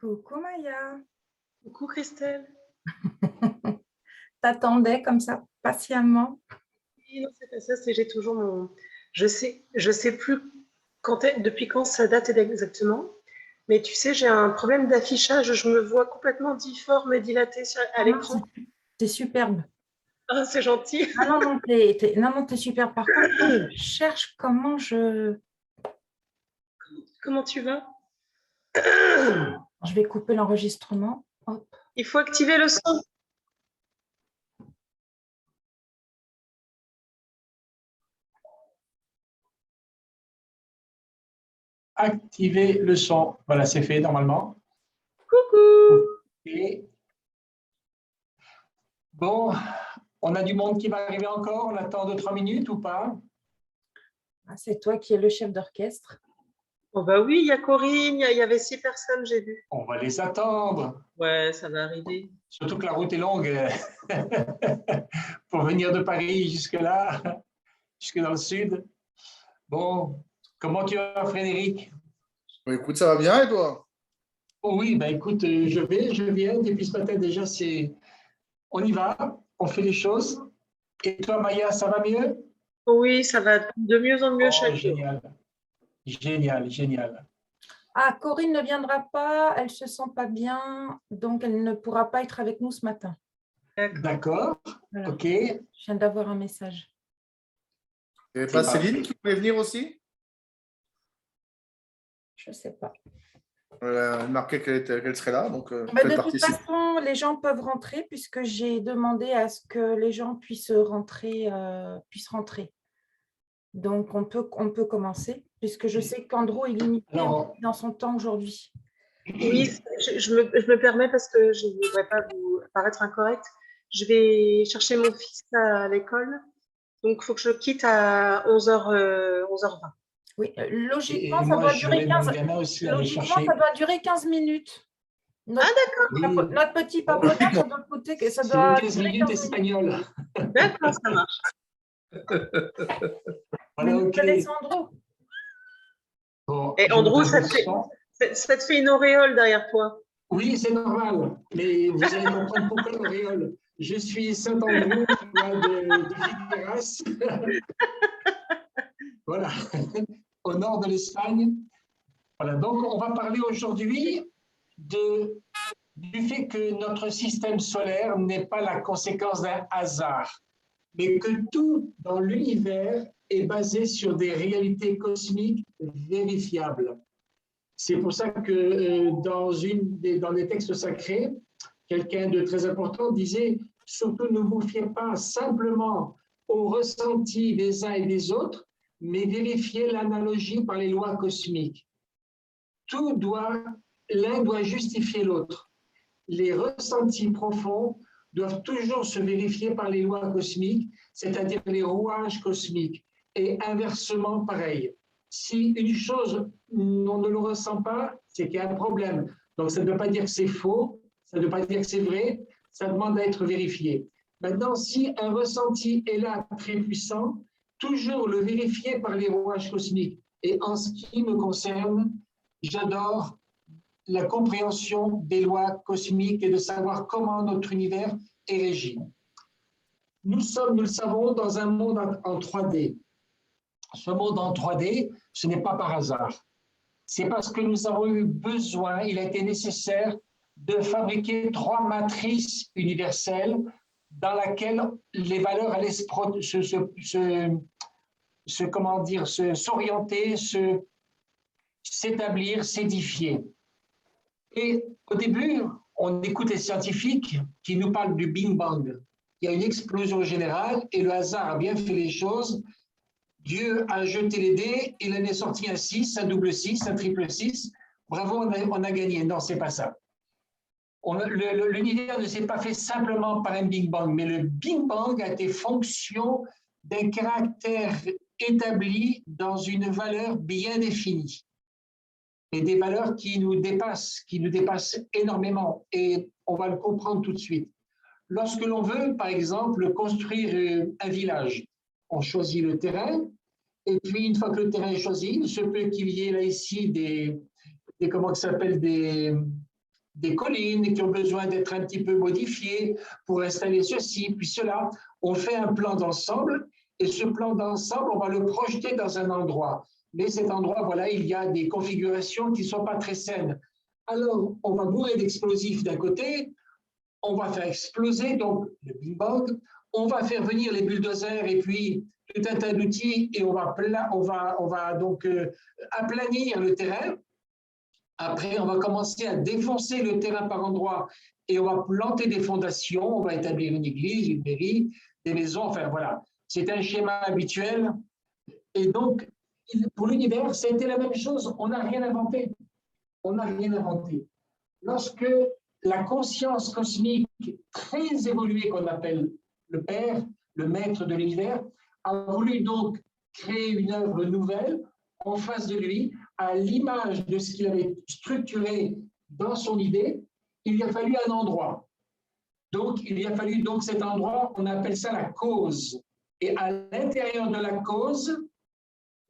Coucou Maya. Coucou Christelle. T'attendais comme ça patiemment. Oui, non, c'est pas ça, c'est j'ai toujours mon. Je sais plus depuis quand ça date exactement, mais tu sais, j'ai un problème d'affichage, je me vois complètement difforme et dilatée à Ah non, l'écran. t'es superbe. Ah, c'est gentil. Ah non, non, t'es superbe. Par contre, moi, je cherche comment je... Comment tu vas? Je vais couper l'enregistrement. Hop. Il faut activer le son. Activer le son. Voilà, c'est fait normalement. Coucou. Et bon, on a du monde qui va arriver encore. On attend 2-3 minutes ou pas? Ah, c'est toi qui es le chef d'orchestre. Oh bah oui, il y a Corinne, il y avait 6 personnes, j'ai vu. On va les attendre. Ouais, ça va arriver. Surtout que la route est longue pour venir de Paris jusque-là, jusque dans le sud. Bon, comment tu vas, Frédéric? Bah, écoute, ça va bien et toi? Oh oui, ben écoute, je viens. Depuis ce matin déjà, on y va, on fait les choses. Et toi, Maya, ça va mieux? Oui, ça va de mieux en mieux Oh, chaque jour. génial, génial, génial. Ah, Corinne ne viendra pas, elle se sent pas bien, donc elle ne pourra pas être avec nous ce matin. D'accord, Voilà. ok. Je viens d'avoir un message. Il n'y avait pas Céline qui voulait venir aussi? Je ne sais pas. Elle marquait qu'elle serait là, donc Mais elle de toute participe. façon, les gens peuvent rentrer puisque j'ai demandé à ce que les gens puissent rentrer. Donc, on peut commencer puisque je sais qu'Andrew est limité Alors, dans son temps aujourd'hui. Oui, je me permets parce que je ne voudrais pas vous paraître incorrecte. Je vais chercher mon fils à l'école, donc il faut que je quitte à 11h, 11h20. Oui, logiquement, et ça moi, doit je durer vais mon 15. gamin aussi aller Logiquement, chercher. ça doit durer 15 minutes. Ah Notre, d'accord, Oui, notre petit Bon, papotage, explique-moi. ça c'est les doit 15 durer minutes 15 minutes. espagnoles. d'accord, ça marche. Mais Voilà, nous ok. connaissons Andrew. Bon, Et je vais Andrew, mettre un peu de son. ça te fait une auréole derrière toi. Oui, c'est normal, mais vous allez comprendre pourquoi l'auréole. Je suis Saint-Andrew, de Figueras. Voilà, au nord de l'Espagne. Voilà, donc on va parler aujourd'hui du fait que notre système solaire n'est pas la conséquence d'un hasard, mais que tout dans l'univers est basé sur des réalités cosmiques vérifiables. C'est pour ça que dans les textes sacrés, quelqu'un de très important disait « Surtout ne vous fiez pas simplement au ressenti des uns et des autres, mais vérifiez l'analogie par les lois cosmiques. L'un doit justifier l'autre. Les ressentis profonds doivent toujours se vérifier par les lois cosmiques, c'est-à-dire les rouages cosmiques, et inversement pareil. Si une chose, on ne le ressent pas, c'est qu'il y a un problème. Donc, ça ne veut pas dire que c'est faux, ça ne veut pas dire que c'est vrai, ça demande à être vérifié. Maintenant, si un ressenti est là, très puissant, toujours le vérifier par les rouages cosmiques. Et en ce qui me concerne, j'adore la compréhension des lois cosmiques et de savoir comment notre univers est régi. Nous le savons, dans un monde en 3D. Ce monde en 3D, ce n'est pas par hasard. C'est parce que nous avons eu besoin, il a été nécessaire de fabriquer 3 matrices universelles dans lesquelles les valeurs allaient s'orienter, s'établir, s'édifier. Et au début, on écoute les scientifiques qui nous parlent du Big Bang. Il y a une explosion générale et le hasard a bien fait les choses. Dieu a jeté les dés, il en est sorti un 6, un double 6, un triple 6. Bravo, on a gagné. Non, c'est pas ça. L'univers ne s'est pas fait simplement par un Big Bang, mais le Big Bang a été fonction d'un caractère établi dans une valeur bien définie. Et des valeurs qui nous dépassent énormément. Et on va le comprendre tout de suite. Lorsque l'on veut, par exemple, construire un village, on choisit le terrain, et puis une fois que le terrain est choisi, il se peut qu'il y ait là ici comment ça s'appelle, des collines qui ont besoin d'être un petit peu modifiées pour installer ceci, puis cela. On fait un plan d'ensemble et ce plan d'ensemble, on va le projeter dans un endroit. Mais cet endroit, voilà, il y a des configurations qui ne sont pas très saines. Alors, on va bourrer d'explosifs d'un côté, on va faire exploser donc le Big Bang, on va faire venir les bulldozers et puis tout un tas d'outils et on va donc aplanir le terrain. Après, on va commencer à défoncer le terrain par endroits et on va planter des fondations, on va établir une église, une mairie, des maisons, enfin voilà. C'est un schéma habituel. Et donc, pour l'univers, c'était la même chose. On n'a rien inventé. On n'a rien inventé. Lorsque la conscience cosmique très évoluée qu'on appelle le Père, le maître de l'univers, a voulu donc créer une œuvre nouvelle en face de lui, à l'image de ce qu'il avait structuré dans son idée, il a fallu un endroit. Donc, il a fallu donc cet endroit, on appelle ça la cause. Et à l'intérieur de la cause,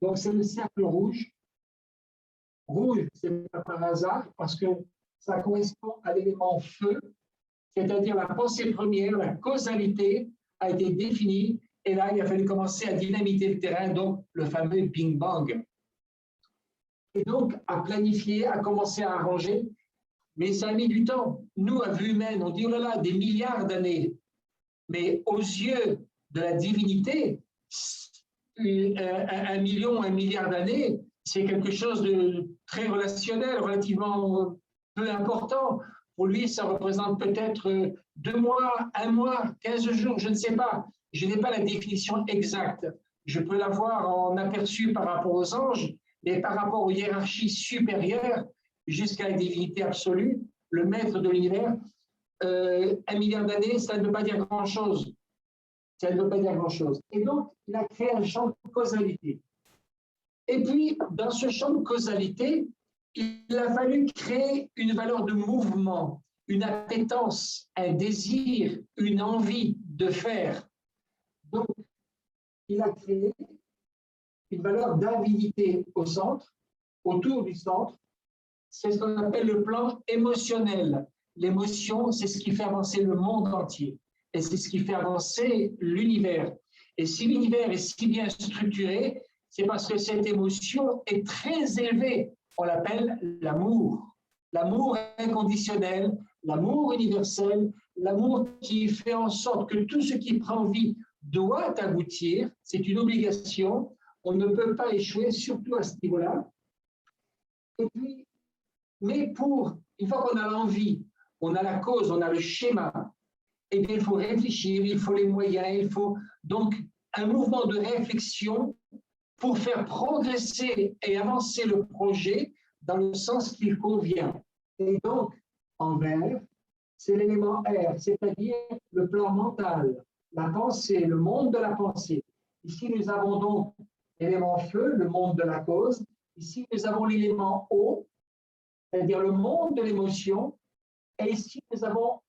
donc c'est le cercle rouge. Rouge, c'est pas par hasard, parce que ça correspond à l'élément feu, c'est-à-dire la pensée première, la causalité a été définie, et là, il a fallu commencer à dynamiter le terrain, donc le fameux Big Bang. Et donc, à planifier, à commencer à arranger, mais ça a mis du temps. Nous, à vue humaine, on dit, oh là là, des milliards d'années. Mais aux yeux de la divinité, 1 million, 1 milliard d'années, c'est quelque chose de très relationnel, relativement peu important. Pour lui, ça représente peut-être 2 mois, 1 mois, 15 jours, je ne sais pas. Je n'ai pas la définition exacte. Je peux l'avoir en aperçu par rapport aux anges, mais par rapport aux hiérarchies supérieures, jusqu'à la divinité absolue, le maître de l'univers, 1 milliard d'années, ça ne veut pas dire grand-chose. Ça ne veut pas dire grand-chose. Et donc, il a créé un champ de causalité. Et puis, dans ce champ de causalité, il a fallu créer une valeur de mouvement, une appétence, un désir, une envie de faire. Donc, il a créé une valeur d'avidité au centre, autour du centre. C'est ce qu'on appelle le plan émotionnel. L'émotion, c'est ce qui fait avancer le monde entier. Et c'est ce qui fait avancer l'univers. Et si l'univers est si bien structuré, c'est parce que cette émotion est très élevée. On l'appelle l'amour. L'amour inconditionnel, l'amour universel, l'amour qui fait en sorte que tout ce qui prend vie doit aboutir. C'est une obligation. On ne peut pas échouer, surtout à ce niveau-là. Et puis, mais une fois qu'on a l'envie, on a la cause, on a le schéma, eh bien, il faut réfléchir, il faut les moyens, il faut donc un mouvement de réflexion pour faire progresser et avancer le projet dans le sens qu'il convient. Et donc, en vert, c'est l'élément R, c'est-à-dire le plan mental, la pensée, le monde de la pensée. Ici, nous avons donc l'élément feu, le monde de la cause. Ici, nous avons l'élément eau, c'est-à-dire le monde de l'émotion. Et ici, nous avons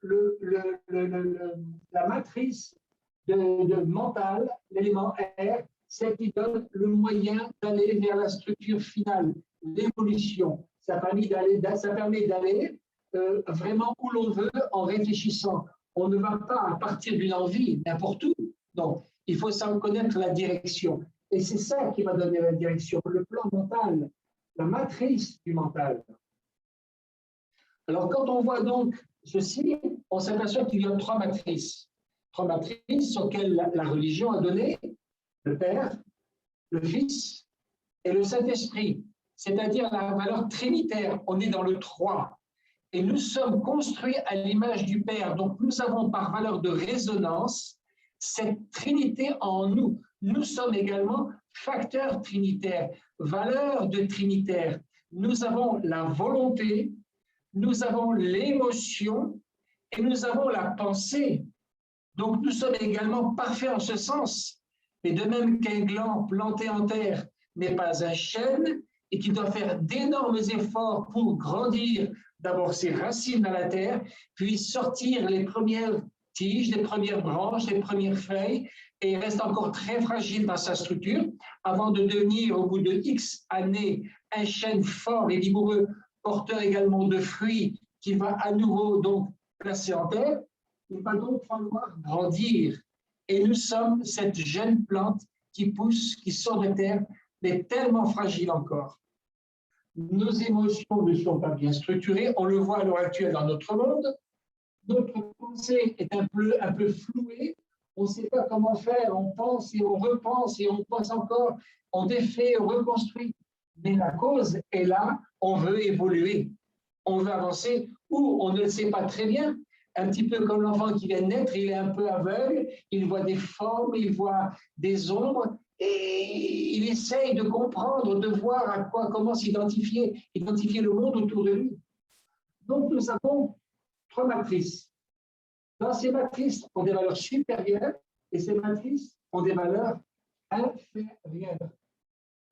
la matrice de mental, l'élément R, c'est qui donne le moyen d'aller vers la structure finale, l'évolution. Ça permet d'aller vraiment où l'on veut en réfléchissant. On ne va pas à partir d'une envie, n'importe où. Donc, il faut s'en connaître la direction. Et c'est ça qui va donner la direction, le plan mental, la matrice du mental. Alors, quand on voit donc ceci, on s'aperçoit qu'il y a 3 matrices. 3 matrices auxquelles la religion a donné le Père, le Fils et le Saint-Esprit, c'est-à-dire la valeur trinitaire. On est dans le 3. Et nous sommes construits à l'image du Père. Donc, nous avons par valeur de résonance cette trinité en nous. Nous sommes également facteurs trinitaires, valeurs de trinitaire. Nous avons la volonté, nous avons l'émotion et nous avons la pensée. Donc, nous sommes également parfaits en ce sens. Mais de même qu'un gland planté en terre n'est pas un chêne et qu'il doit faire d'énormes efforts pour grandir d'abord ses racines dans la terre, puis sortir les premières tiges, les premières branches, les premières feuilles, et il reste encore très fragile dans sa structure avant de devenir, au bout de X années, un chêne fort et vigoureux, porteur également de fruits qui va à nouveau donc placer en terre. Il va donc falloir grandir. Et nous sommes cette jeune plante qui pousse, qui sort de terre, mais tellement fragile encore. Nos émotions ne sont pas bien structurées. On le voit à l'heure actuelle dans notre monde. Notre pensée est un peu flouée. On ne sait pas comment faire. On pense et on repense et on pense encore. On défait, on reconstruit. Mais la cause est là. On veut évoluer. On veut avancer ou on ne le sait pas très bien. Un petit peu comme l'enfant qui vient de naître, il est un peu aveugle. Il voit des formes, il voit des ombres. Et il essaye de comprendre, de voir à quoi, comment s'identifier, identifier le monde autour de lui. Donc, nous avons 3 matrices. Dans ces matrices, on a des valeurs supérieures et ces matrices ont des valeurs inférieures.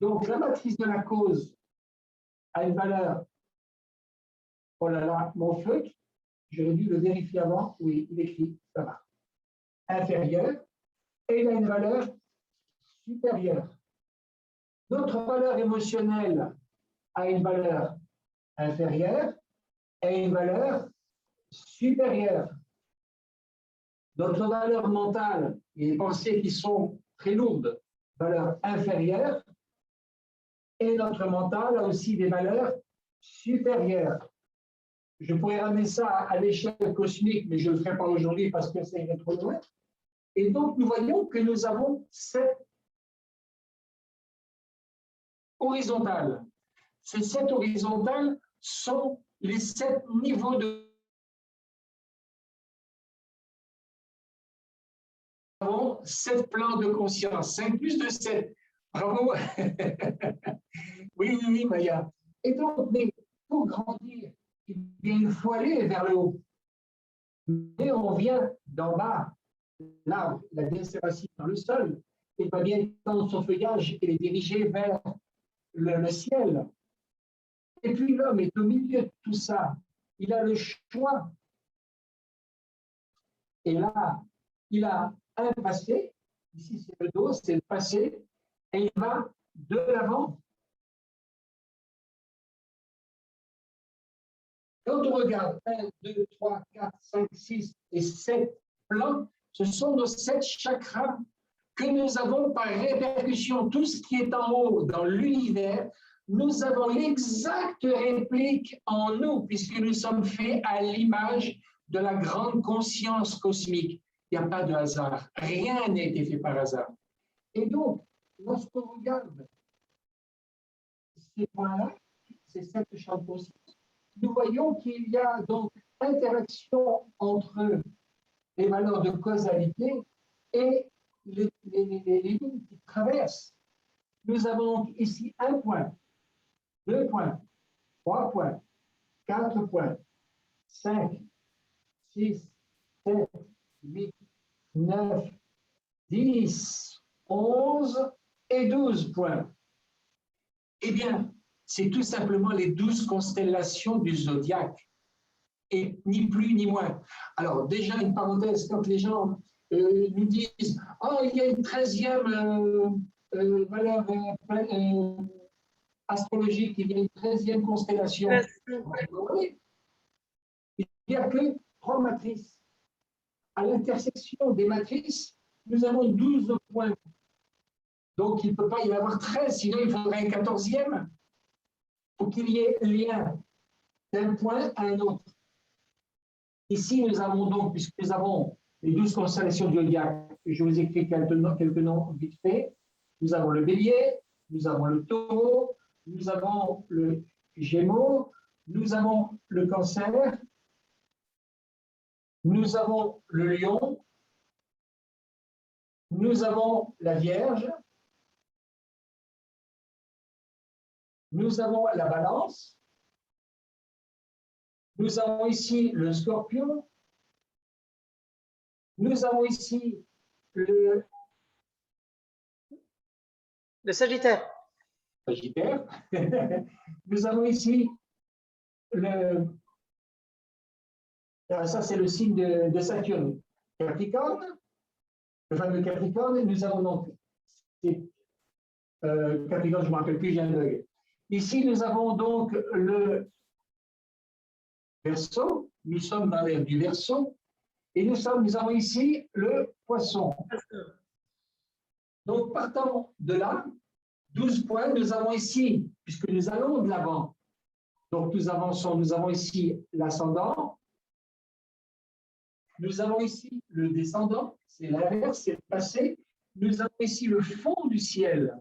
Donc, la matrice de la cause a une valeur, oh là là, mon feutre, j'aurais dû le vérifier avant, oui, il écrit, ça va, inférieure, et il a une valeur supérieure. Notre valeur émotionnelle a une valeur inférieure et une valeur supérieure. Notre valeur mentale, et les pensées qui sont très lourdes, valeur inférieure, et notre mental a aussi des valeurs supérieures. Je pourrais ramener ça à l'échelle cosmique, mais je ne le ferai pas aujourd'hui parce que ça irait trop loin. Et donc, nous voyons que nous avons 7 horizontales. Ces 7 horizontales sont les 7 niveaux de... Nous avons 7 plans de conscience, 5 plus de 7. Bravo. Oui, Maya. Et donc, mais pour grandir, il faut aller vers le haut. Mais on vient d'en bas. L'arbre, il a bien ses racines dans le sol. Il va bien tendre son feuillage et les diriger vers le ciel. Et puis l'homme est au milieu de tout ça. Il a le choix. Et là, il a un passé. Ici, c'est le dos, c'est le passé. Et il va de l'avant. Quand on regarde 1, 2, 3, 4, 5, 6 et 7 plans, ce sont nos 7 chakras que nous avons par répercussion. Tout ce qui est en haut dans l'univers, nous avons l'exacte réplique en nous, puisque nous sommes faits à l'image de la grande conscience cosmique. Il n'y a pas de hasard. Rien n'a été fait par hasard. Et donc, lorsqu'on regarde ces points-là, ces 7 champs de conscience, nous voyons qu'il y a donc interaction entre les valeurs de causalité et les lignes qui traversent. Nous avons donc ici 1 point, 2 points, 3 points, 4 points, 5, 6, 7, 8, 9, 10, 11 et 12 points. Eh bien, c'est tout simplement les 12 constellations du zodiaque, et ni plus ni moins. Alors, déjà, une parenthèse, quand les gens nous disent « Oh, il y a une 13e valeur astrologique, il y a une 13e constellation. » Il n'y a que 3 matrices. À l'intersection des matrices, nous avons 12 points. Donc, il ne peut pas y en avoir 13, sinon il faudrait un 14e. Pour qu'il y ait lien d'un point à un autre. Ici, nous avons donc, puisque nous avons les 12 constellations du zodiaque, je vous écris quelques noms vite fait. Nous avons le bélier, nous avons le taureau, nous avons le gémeaux, nous avons le cancer, nous avons le lion, nous avons la vierge, nous avons la balance, nous avons ici le scorpion, nous avons ici le Sagittaire. Sagittaire, nous avons ici le... Ça, c'est le signe de Saturne. Capricorne, le fameux Capricorne, nous avons donc... Capricorne, je ne me rappelle plus, j'ai un bug. Ici, nous avons donc le Verseau, nous sommes dans l'ère du Verseau, et nous avons ici le Poisson. Donc, partant de là, 12 points, nous avons ici, puisque nous allons de l'avant. Donc, nous avançons, nous avons ici l'ascendant. Nous avons ici le descendant, c'est l'inverse, c'est le passé. Nous avons ici le fond du ciel.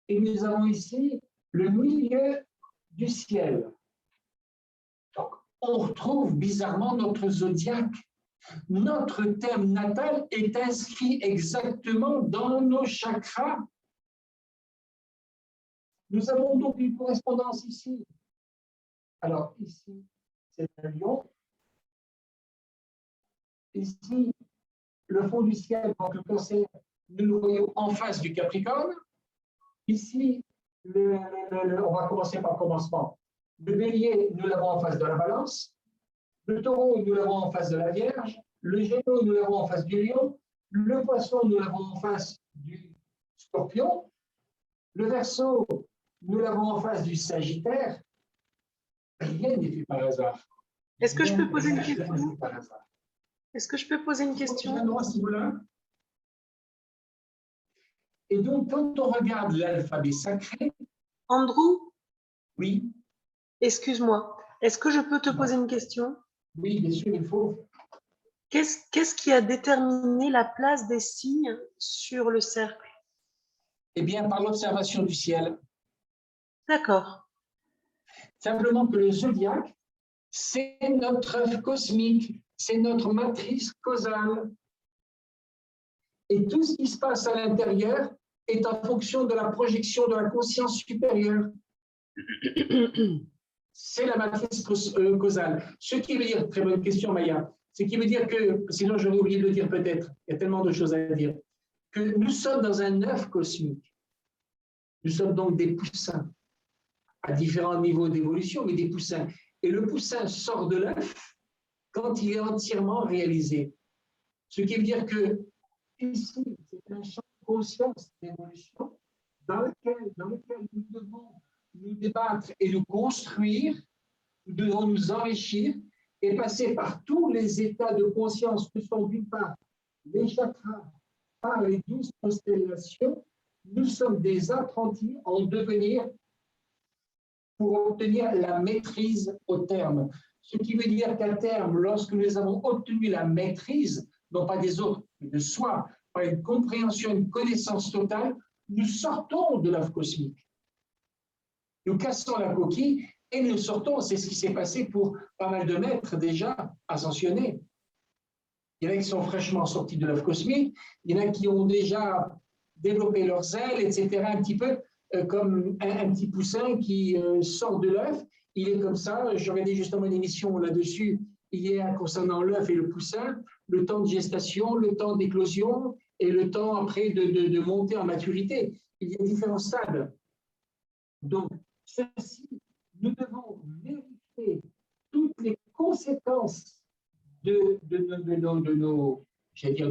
Et nous avons ici le milieu du ciel. Donc, on retrouve bizarrement notre zodiaque. Notre thème natal est inscrit exactement dans nos chakras. Nous avons donc une correspondance ici. Alors, ici, c'est un lion. Ici, le fond du ciel, donc le cancer, nous le voyons en face du Capricorne. Ici, on va commencer par le commencement. Le bélier, nous l'avons en face de la balance. Le taureau, nous l'avons en face de la Vierge. Le gémeaux, nous l'avons en face du lion. Le poisson, nous l'avons en face du scorpion. Le verseau, nous l'avons en face du sagittaire. Rien n'est fait par hasard. Est-ce que je peux poser une question? Est-ce que je peux poser une question? Et donc, quand on regarde l'alphabet sacré… Andrew? Oui. Excuse-moi. Est-ce que je peux te poser une question? Oui, bien sûr, il faut. Qu'est-ce qui a déterminé la place des signes sur le cercle? Eh bien, par l'observation du ciel. D'accord. Simplement que le zodiaque, c'est notre œuvre cosmique, c'est notre matrice causale. Et tout ce qui se passe à l'intérieur est en fonction de la projection de la conscience supérieure. C'est la matrice causale. Ce qui veut dire, très bonne question Maya, ce qui veut dire que, sinon j'aurais oublié de le dire peut-être, il y a tellement de choses à dire, que nous sommes dans un œuf cosmique. Nous sommes donc des poussins, à différents niveaux d'évolution, mais des poussins. Et le poussin sort de l'œuf quand il est entièrement réalisé. Ce qui veut dire que ici, c'est un champ de conscience d'évolution dans lequel nous devons nous débattre et nous construire, nous devons nous enrichir et passer par tous les états de conscience que sont d'une part les chakras, par les 12 constellations. Nous sommes des apprentis en devenir pour obtenir la maîtrise au terme. Ce qui veut dire qu'à terme, lorsque nous avons obtenu la maîtrise, non pas des autres, mais de soi, par une compréhension, une connaissance totale, nous sortons de l'œuf cosmique. Nous cassons la coquille et nous sortons. C'est ce qui s'est passé pour pas mal de maîtres déjà ascensionnés. Il y en a qui sont fraîchement sortis de l'œuf cosmique, il y en a qui ont déjà développé leurs ailes, etc., un petit peu comme un petit poussin qui sort de l'œuf. Il est comme ça. Je regardais justement une émission là-dessus hier concernant l'œuf et le poussin, le temps de gestation, le temps d'éclosion et le temps après de monter en maturité. Il y a différents stades. Donc, ceci, nous devons vérifier toutes les conséquences de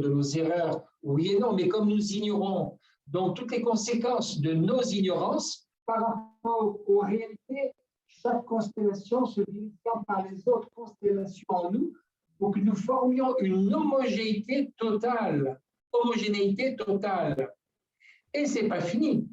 nos erreurs, oui et non, mais comme nous ignorons, donc toutes les conséquences de nos ignorances par rapport aux réalités, chaque constellation se vérifiant par les autres constellations en nous, pour que nous formions une homogénéité totale. Et ce n'est pas fini.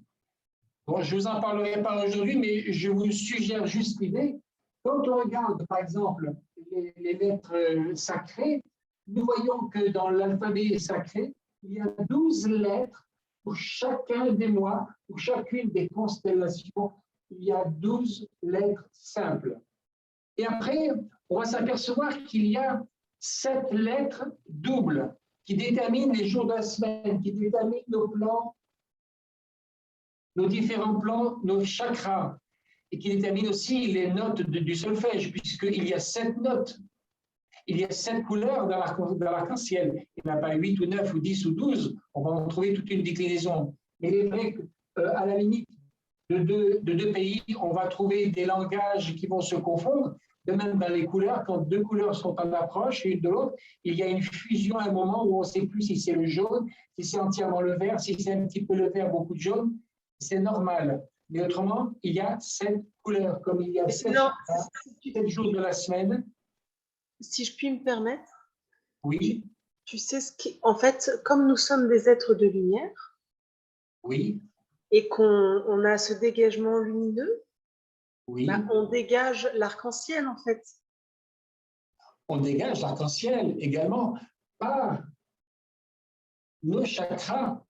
Bon, je ne vous en parlerai pas aujourd'hui, mais je vous suggère juste l'idée. Quand on regarde, par exemple, les lettres sacrées, nous voyons que dans l'alphabet sacré, il y a 12 lettres pour chacun des mois, pour chacune des constellations, il y a 12 lettres simples. Et après, on va s'apercevoir qu'il y a 7 lettres doubles qui déterminent les jours de la semaine, qui déterminent nos plans, nos différents plans, nos chakras, et qui déterminent aussi les notes du solfège, puisqu'il y a 7 notes. Il y a 7 couleurs dans l'arc-en-ciel. Il n'y en a pas 8 ou 9 ou 10 ou 12. On va en trouver toute une déclinaison. Mais il est vrai qu'à la limite de deux pays, on va trouver des langages qui vont se confondre. De même dans les couleurs, quand 2 couleurs sont en approche l'une de l'autre, il y a une fusion à un moment où on ne sait plus si c'est le jaune, si c'est entièrement le vert, si c'est un petit peu le vert, beaucoup de jaune. C'est normal. Mais autrement, il y a 7 couleurs, comme il y a 7 Non, jours de la semaine. si je puis me permettre, Oui, tu sais ce qui, en fait, comme nous sommes des êtres de lumière oui, et qu'on a ce dégagement lumineux, oui. bah, on dégage l'arc-en-ciel en fait. On dégage l'arc-en-ciel également par nos chakras.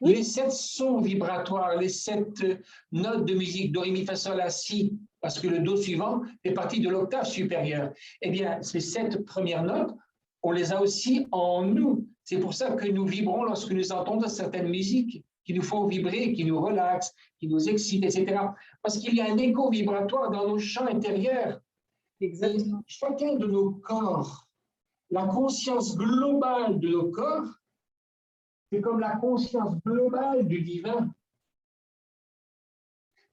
Oui. Les 7 sons vibratoires, les 7 notes de musique, do, ré, mi, fa, sol, la, si, parce que le do suivant fait partie de l'octave supérieure. Eh bien, ces 7 premières notes, on les a aussi en nous. C'est pour ça que nous vibrons lorsque nous entendons certaines musiques qui nous font vibrer, qui nous relaxent, qui nous excitent, etc. Parce qu'il y a un écho vibratoire dans nos champs intérieurs. Exactement. Et chacun de nos corps, la conscience globale de nos corps, c'est comme la conscience globale du divin.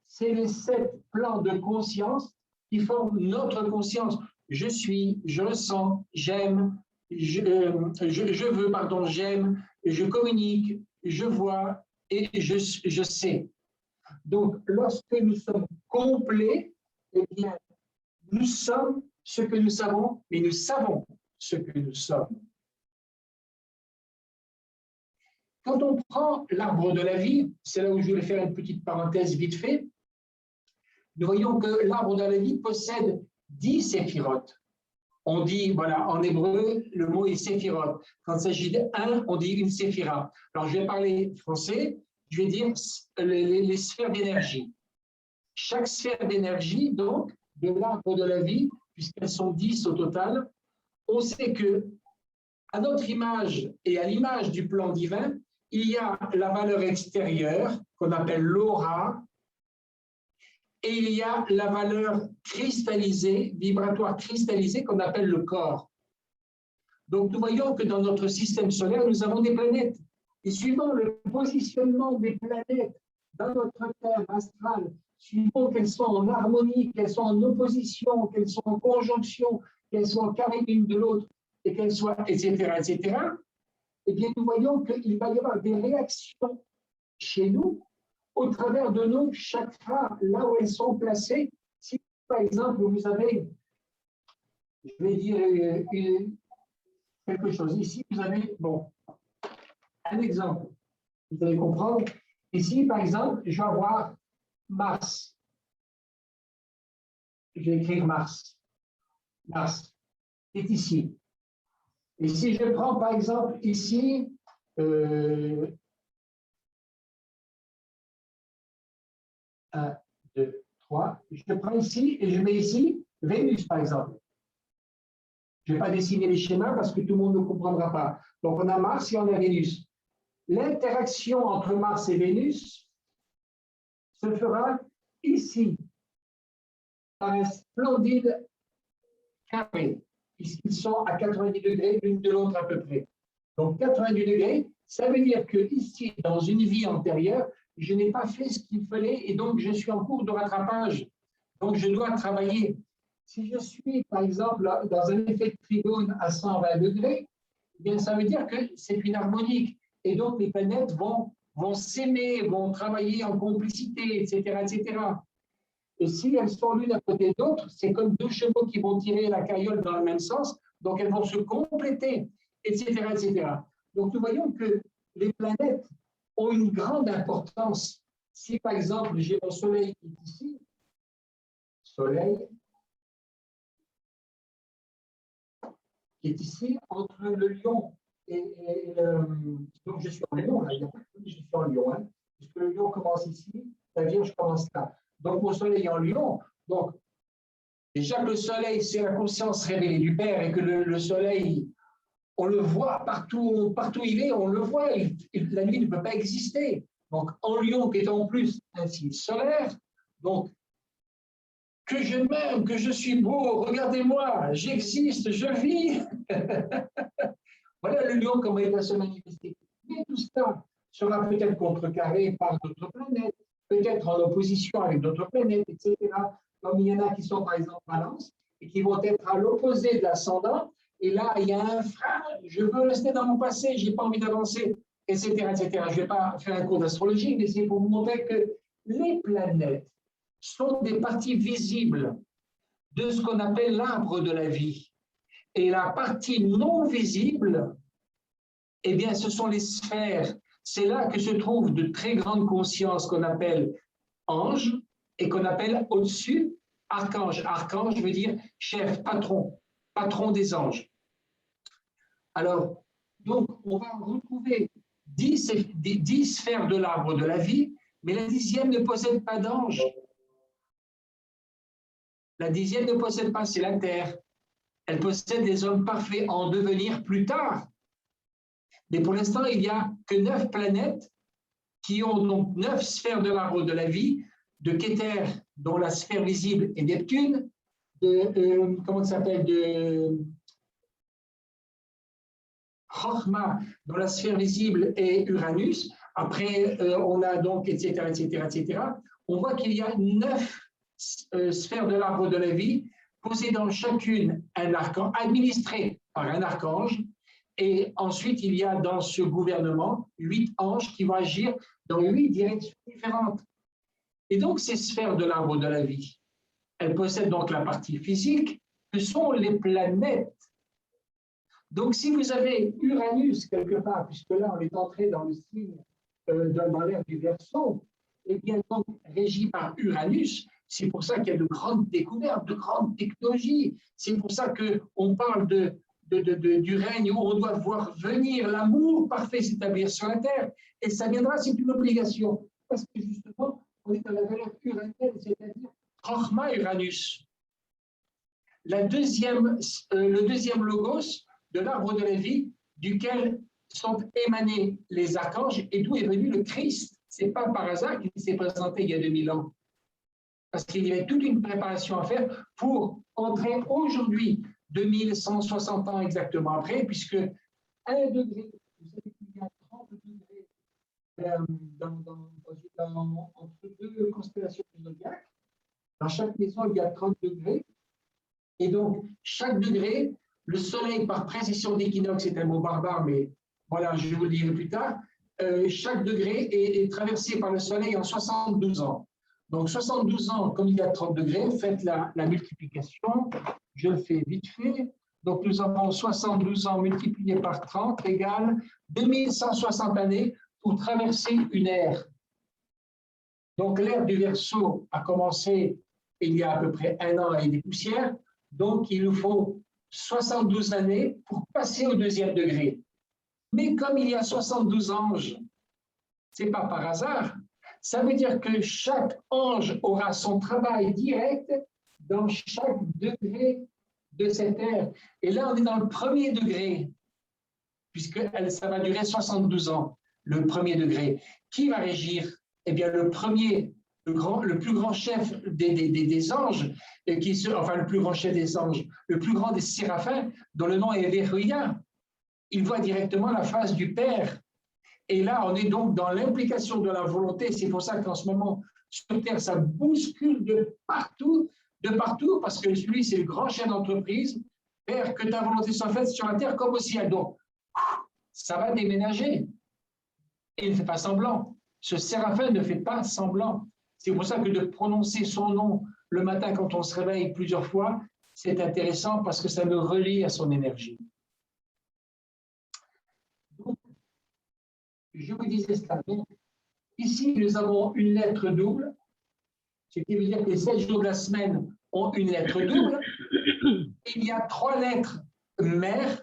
C'est les 7 plans de conscience qui forment notre conscience. Je suis, je ressens, j'aime, je veux, pardon, j'aime, je communique, je vois et je sais. Donc, lorsque nous sommes complets, eh bien, nous sommes ce que nous savons, mais nous savons ce que nous sommes. Quand on prend l'arbre de la vie, c'est là où je voulais faire une petite parenthèse vite fait, nous voyons que l'arbre de la vie possède 10 séphirotes. On dit, voilà, en hébreu, le mot est séphirot. Quand il s'agit d'un, on dit une séphira. Alors, je vais parler français, je vais dire les sphères d'énergie. Chaque sphère d'énergie, donc, de l'arbre de la vie, puisqu'elles sont 10 au total, on sait que, à notre image et à l'image du plan divin, il y a la valeur extérieure, qu'on appelle l'aura, et il y a la valeur cristallisée, vibratoire cristallisée, qu'on appelle le corps. Donc, nous voyons que dans notre système solaire, nous avons des planètes. Et suivant le positionnement des planètes dans notre terre astrale, suivant qu'elles sont en harmonie, qu'elles sont en opposition, qu'elles sont en conjonction, qu'elles soient carrées l'une de l'autre, et qu'elles soient, etc., eh bien, nous voyons qu'il va y avoir des réactions chez nous au travers de nos chakras, là où elles sont placées. Si, par exemple, vous avez, je vais dire quelque chose. Ici, vous avez, bon, un exemple. Vous allez comprendre. Ici, par exemple, je vais avoir Mars. Je vais écrire Mars. Mars est ici. Et si je prends, par exemple, ici, 1, 2, 3, je prends ici et je mets ici Vénus, par exemple. Je ne vais pas dessiner les schémas parce que tout le monde ne comprendra pas. Donc, on a Mars et on a Vénus. L'interaction entre Mars et Vénus se fera ici, par un splendide carré, puisqu'ils sont à 90 degrés l'une de l'autre à peu près. Donc, 90 degrés, ça veut dire que ici, dans une vie antérieure, je n'ai pas fait ce qu'il fallait et donc je suis en cours de rattrapage. Donc, je dois travailler. Si je suis, par exemple, dans un effet de trigone à 120 degrés, eh bien, ça veut dire que c'est une harmonique. Et donc, les planètes vont s'aimer, vont travailler en complicité, etc., etc. Et si elles sont l'une à côté de l'autre, c'est comme 2 chevaux qui vont tirer la carriole dans le même sens, donc elles vont se compléter, etc., etc. Donc, nous voyons que les planètes ont une grande importance. Si, par exemple, j'ai mon Soleil qui est ici, Soleil, qui est ici, entre le Lion et donc je suis en Lion, là, je suis en Lion, hein, puisque le Lion commence ici, la Vierge commence là. Donc mon Soleil est en Lion, donc déjà que le Soleil, c'est la conscience révélée du Père, et que le Soleil, on le voit partout, partout où il est, on le voit, la nuit ne peut pas exister. Donc en Lion, qui est en plus un signe solaire, donc que je m'aime, que je suis beau, regardez-moi, j'existe, je vis. Voilà le lion, comment il va se manifester. Mais tout ça sera peut-être contrecarré par d'autres planètes, peut-être en opposition avec d'autres planètes, etc. Comme il y en a qui sont par exemple Balance et qui vont être à l'opposé de l'ascendant. Et là, il y a un frein, je veux rester dans mon passé, je n'ai pas envie d'avancer, etc., etc. Je ne vais pas faire un cours d'astrologie, mais c'est pour vous montrer que les planètes sont des parties visibles de ce qu'on appelle l'arbre de la vie. Et la partie non visible, eh bien, ce sont les sphères. C'est là que se trouvent de très grandes consciences qu'on appelle anges et qu'on appelle au-dessus archange. Archange veut dire chef, patron, patron des anges. Alors, donc, on va retrouver 10 sphères de l'arbre de la vie, mais la 10e ne possède pas d'ange. La 10e ne possède pas, c'est la Terre. Elle possède des hommes parfaits en devenir plus tard. Mais pour l'instant, il n'y a que 9 planètes qui ont donc 9 sphères de l'arbre de la vie, de Keter, dont la sphère visible est Neptune, comment ça s'appelle, de Chochma, dont la sphère visible est Uranus. Après, on a donc, etc., etc., etc. On voit qu'il y a 9 sphères de l'arbre de la vie, possédant chacune un archange, administrées par un archange. Et ensuite, il y a dans ce gouvernement 8 anges qui vont agir dans 8 directions différentes. Et donc, ces sphères de l'arbre de la vie, elles possèdent donc la partie physique, que sont les planètes. Donc, si vous avez Uranus quelque part, puisque là, on est entré dans le signe, dans l'ère du Verseau, et bien donc régi par Uranus, c'est pour ça qu'il y a de grandes découvertes, de grandes technologies. C'est pour ça qu'on parle du règne où on doit voir venir l'amour parfait s'établir sur la terre. Et ça viendra, c'est une obligation. Parce que justement, on est dans la valeur uranienne, c'est-à-dire Chochma Uranus. Le deuxième logos de l'arbre de la vie, duquel sont émanés les archanges et d'où est venu le Christ. Ce n'est pas par hasard qu'il s'est présenté il y a 2000 ans. Parce qu'il y avait toute une préparation à faire pour entrer aujourd'hui, 2160 ans exactement après, puisque 1 degré, vous savez qu'il y a 30 degrés entre deux constellations du zodiaque. Dans chaque maison, il y a 30 degrés. Et donc, chaque degré, le soleil, par précession d'équinoxe, c'est un mot barbare, mais voilà, je vous le dirai plus tard, chaque degré est traversé par le soleil en 72 ans. Donc, 72 ans, comme il y a 30 degrés, faites la multiplication. Je le fais vite fait. Donc, nous avons 72 ans multiplié par 30 égale 2160 années pour traverser une ère. Donc, l'ère du Verseau a commencé il y a à peu près 1 an et des poussières. Donc, il nous faut 72 années pour passer au 2e degré. Mais comme il y a 72 anges, ce n'est pas par hasard. Ça veut dire que chaque ange aura son travail direct dans chaque degré de cette ère. Et là, on est dans le 1er degré, puisque ça va durer 72 ans, le 1er degré. Qui va régir? Eh bien, le plus grand chef des anges, enfin le plus grand chef des anges, le plus grand des séraphins, dont le nom est Veruia, il voit directement la face du Père. Et là, on est donc dans l'implication de la volonté. C'est pour ça qu'en ce moment, sur Terre, ça bouscule de partout, parce que lui, c'est le grand chef d'entreprise. Père, que ta volonté soit faite sur la Terre comme au ciel. Donc, ça va déménager. Et il ne fait pas semblant. Ce séraphin ne fait pas semblant. C'est pour ça que de prononcer son nom le matin quand on se réveille plusieurs fois, c'est intéressant parce que ça nous relie à son énergie. Donc, je vous disais cela. Donc, ici, nous avons une lettre double, ce qui veut dire que les 7 jours de la semaine ont une lettre double. Il y a 3 lettres mères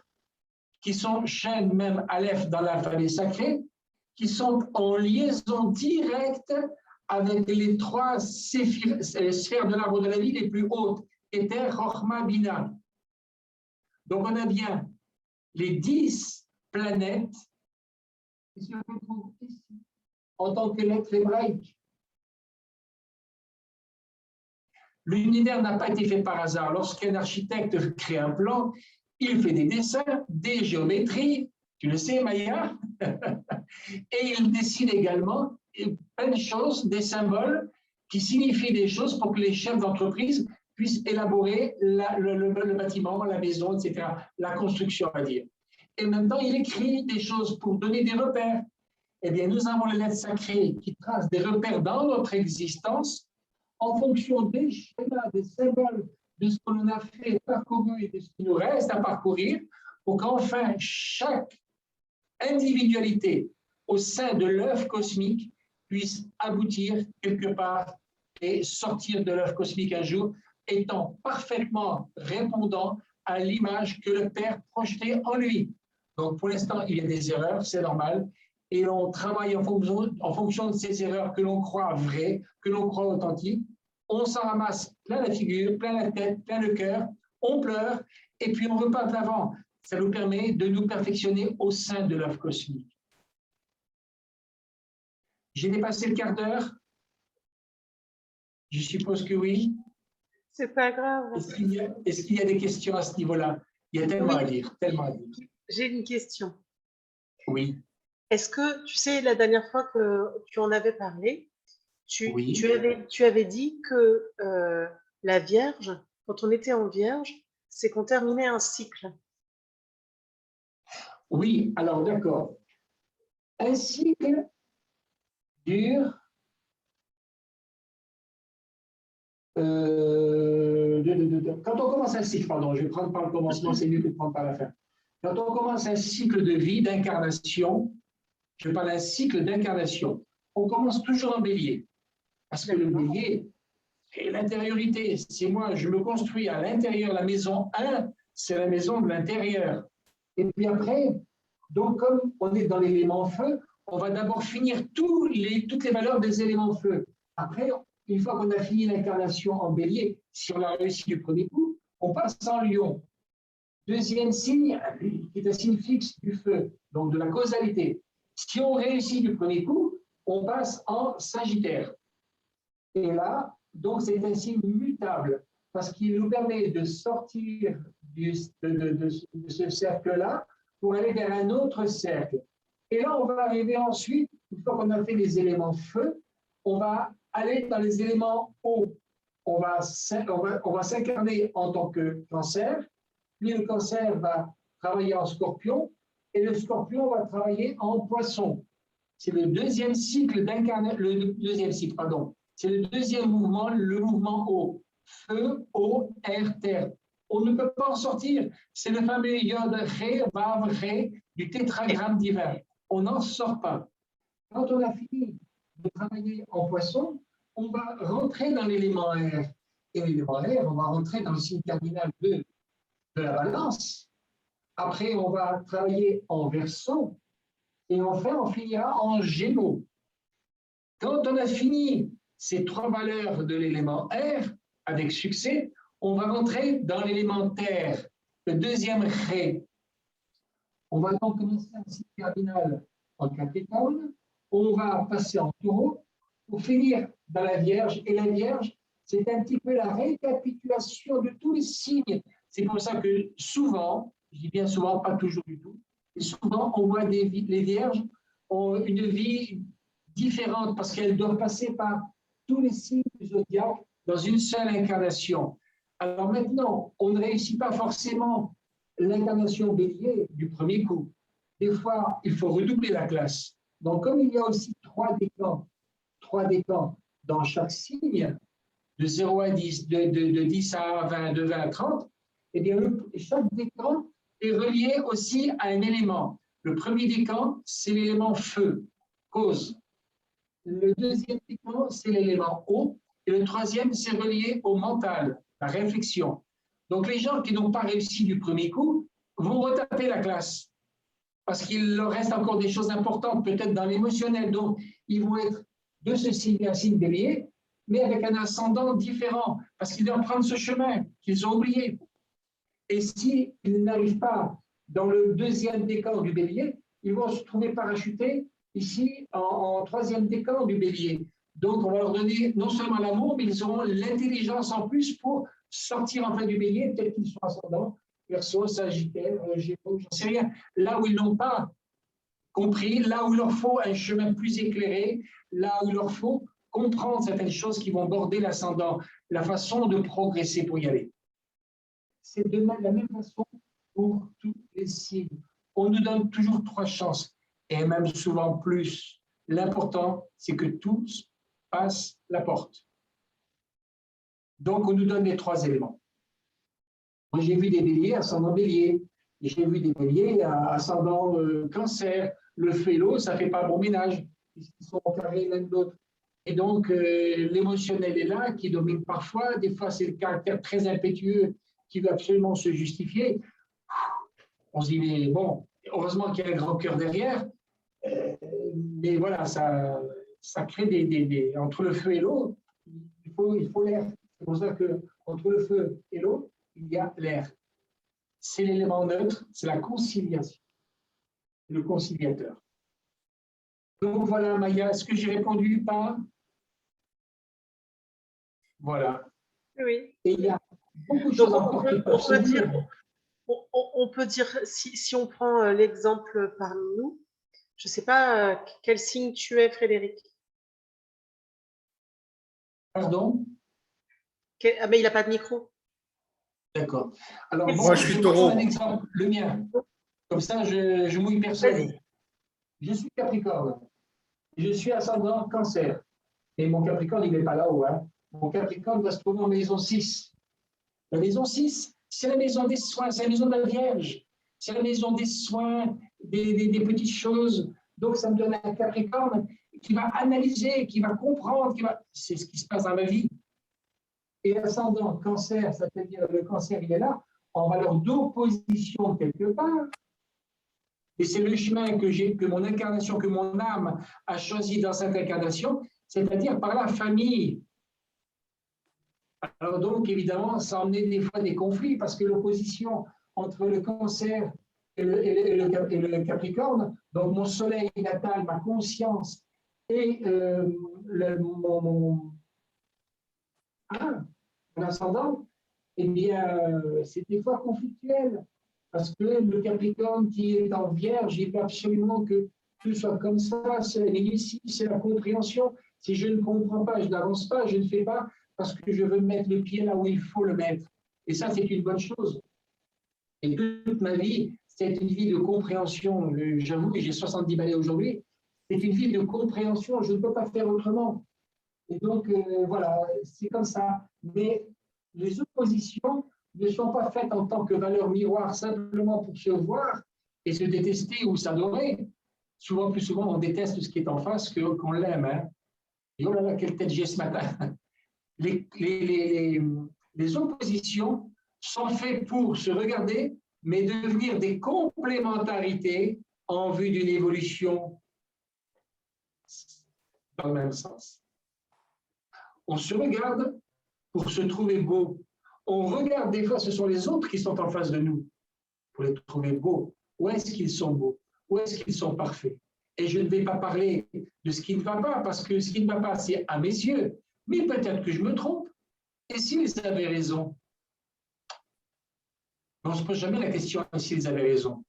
qui sont Shen, Mem, Aleph dans l'alphabet sacré, qui sont en liaison directe avec les 3 sphères de l'arbre de la vie les plus hautes, Keter, Chochma, Bina. Donc, on a bien les 10 planètes qui se retrouvent ici en tant que lettres hébraïques. L'univers n'a pas été fait par hasard. Lorsqu'un architecte crée un plan, il fait des dessins, des géométries, tu le sais, Maya, et il décide également plein de choses, des symboles qui signifient des choses pour que les chefs d'entreprise puissent élaborer le bâtiment, la maison, etc., la construction, on va dire. Et maintenant, il écrit des choses pour donner des repères. eh bien, nous avons les lettres sacrées qui tracent des repères dans notre existence en fonction des schémas, des symboles, de ce que l'on a fait, parcouru et de ce qui nous reste à parcourir, pour qu'enfin chaque individualité au sein de l'œuf cosmique puisse aboutir quelque part et sortir de l'œuf cosmique un jour, étant parfaitement répondant à l'image que le Père projetait en lui. Donc, pour l'instant, il y a des erreurs, c'est normal, et on travaille en fonction de ces erreurs que l'on croit vraies, que l'on croit authentiques. On s'en ramasse plein la figure, plein la tête, plein le cœur, on pleure, et puis on repart de l'avant. Ça nous permet de nous perfectionner au sein de l'œuf cosmique. J'ai dépassé le quart d'heure? Je suppose que oui. C'est pas grave. Est-ce qu'il y a des questions à ce niveau-là? Il y a tellement à dire, tellement à dire. J'ai une question. Oui. Est-ce que, tu sais, la dernière fois que tu en avais parlé, Oui. tu avais dit que la Vierge, quand on était en Vierge, c'est qu'on terminait un cycle. Oui, alors d'accord. Un cycle dure quand on commence un cycle, pardon, je vais prendre par le commencement, c'est mieux que de prendre par la fin. Quand on commence un cycle de vie, d'incarnation, je parle d'un cycle d'incarnation, on commence toujours en bélier. Parce que le bélier, c'est l'intériorité. C'est moi, je me construis à l'intérieur, la maison 1, c'est la maison de l'intérieur. Et puis après, donc comme on est dans l'élément feu, on va d'abord finir toutes les valeurs des éléments feu. Après, une fois qu'on a fini l'incarnation en bélier, si on a réussi du premier coup, on passe en lion. Deuxième signe, qui est un signe fixe du feu, donc de la causalité. Si on réussit du premier coup, on passe en sagittaire. Et là, donc c'est un signe mutable, parce qu'il nous permet de sortir de ce cercle-là pour aller vers un autre cercle. Et là, on va arriver ensuite, une fois qu'on a fait les éléments feu, on va aller dans les éléments eau. On va s'incarner en tant que cancer, puis le cancer va travailler en scorpion, et le scorpion va travailler en poisson. C'est le deuxième cycle d'incarnation, le deuxième cycle, pardon. C'est le deuxième mouvement, le mouvement eau. Feu, eau, air, terre. On ne peut pas en sortir. C'est le fameux yod, ré, vav, ré du tétragramme divin. On n'en sort pas. Quand on a fini de travailler en poisson, on va rentrer dans l'élément air. Et l'élément air, on va rentrer dans le signe cardinal de la balance. Après, on va travailler en verseau. Et enfin, on finira en gémeaux. Quand on a fini ces trois valeurs de l'élément air, avec succès, on va rentrer dans l'élément terre, le deuxième ré. On va donc commencer un cycle cardinal en Capricorne, on va passer en taureau pour finir dans la Vierge. Et la Vierge, c'est un petit peu la récapitulation de tous les signes. C'est pour ça que souvent, je dis bien souvent, pas toujours du tout, et souvent on voit les Vierges ont une vie différente parce qu'elles doivent passer par tous les signes du zodiaque dans une seule incarnation. Alors maintenant, on ne réussit pas forcément l'incarnation bélier du premier coup. Des fois, il faut redoubler la classe. Donc, comme il y a aussi trois décans dans chaque signe, de 0 à 10, de 10 à 20, de 20 à 30, eh bien, chaque décan est relié aussi à un élément. Le premier décan, c'est l'élément feu, cause. Le deuxième décan, c'est l'élément eau. Et le troisième, c'est relié au mental, la réflexion. Donc, les gens qui n'ont pas réussi du premier coup vont retaper la classe parce qu'il leur reste encore des choses importantes, peut-être dans l'émotionnel. Donc, ils vont être de ce signe à signe bélier, mais avec un ascendant différent parce qu'ils doivent prendre ce chemin qu'ils ont oublié. Et s'ils n'arrivent pas dans le deuxième décan du bélier, ils vont se trouver parachutés ici en troisième décan du bélier. Donc, on va leur donner non seulement l'amour, mais ils auront l'intelligence en plus pour sortir en fait du bélier, peut-être qu'ils sont ascendants, Verseau, Sagittaire, Gémeaux, j'en sais rien. Là où ils n'ont pas compris, là où il leur faut un chemin plus éclairé, là où il leur faut comprendre certaines choses qui vont border l'ascendant, la façon de progresser pour y aller. C'est de la même façon pour tous les signes. On nous donne toujours 3 chances. et même souvent plus. L'important, c'est que tous passent la porte. Donc, on nous donne les 3 éléments. Moi, j'ai vu des béliers ascendant bélier. J'ai vu des béliers ascendant cancer. Le feu et l'eau, ça ne fait pas bon ménage. Ils sont carrés l'un de l'autre. Et donc, l'émotionnel est là, qui domine parfois. Des fois, c'est le caractère très impétueux qui veut absolument se justifier. On se dit, mais bon, heureusement qu'il y a un grand cœur derrière. Mais voilà, ça crée entre le feu et l'eau, il faut l'air. C'est pour ça qu'entre le feu et l'eau, il y a l'air. C'est l'élément neutre, c'est la conciliation, le conciliateur. Donc voilà, Maya, est-ce que j'ai répondu? Pas? Voilà. Oui. Et il y a beaucoup de choses encore qui peuvent se dire. On peut dire, si on prend l'exemple parmi nous, je ne sais pas quel signe tu es, Frédéric. Pardon? Ah, mais il n'a pas de micro. D'accord. Alors, moi, je suis taureau. Un exemple, le mien. Comme ça, je mouille personne. Je suis Capricorne. Je suis ascendant Cancer. Et mon Capricorne, il n'est pas là-haut. Hein. Mon Capricorne va se trouver en maison 6. La maison 6, c'est la maison des soins, c'est la maison de la Vierge. C'est la maison des soins, des petites choses. Donc, ça me donne un Capricorne qui va analyser, qui va comprendre, c'est ce qui se passe dans ma vie. Et ascendant Cancer, ça veut dire le Cancer, il est là, en valeur d'opposition quelque part. Et c'est le chemin que mon incarnation, que mon âme a choisi dans cette incarnation, c'est-à-dire par la famille. Alors donc, évidemment, ça a emmené des fois des conflits, parce que l'opposition entre le Cancer et le Capricorne, donc mon soleil natal, ma conscience, et mon ascendant, eh bien, c'est des fois conflictuel. Parce que le Capricorne qui est en Vierge, il veut absolument que tout soit comme ça. C'est l'initiative, c'est la compréhension. Si je ne comprends pas, je n'avance pas, je ne fais pas parce que je veux mettre le pied là où il faut le mettre. Et ça, c'est une bonne chose. Et toute ma vie, c'est une vie de compréhension. J'avoue que j'ai 70 balais aujourd'hui. C'est une vie de compréhension. Je ne peux pas faire autrement. Et donc, voilà, c'est comme ça. Mais les oppositions ne sont pas faites en tant que valeur miroir, simplement pour se voir et se détester ou s'adorer. Souvent, plus souvent, on déteste ce qui est en face qu'on l'aime. Hein. Et oh là là, quelle tête j'ai ce matin. Les oppositions sont faites pour se regarder, mais devenir des complémentarités en vue d'une évolution dans le même sens. On se regarde pour se trouver beau. On regarde des fois, ce sont les autres qui sont en face de nous pour les trouver beaux. Où est-ce qu'ils sont beaux? Où est-ce qu'ils sont parfaits? Et je ne vais pas parler de ce qui ne va pas, parce que ce qui ne va pas, c'est à mes yeux. Mais peut-être que je me trompe. Et s'ils avaient raison? On ne se pose jamais la question s'ils avaient raison.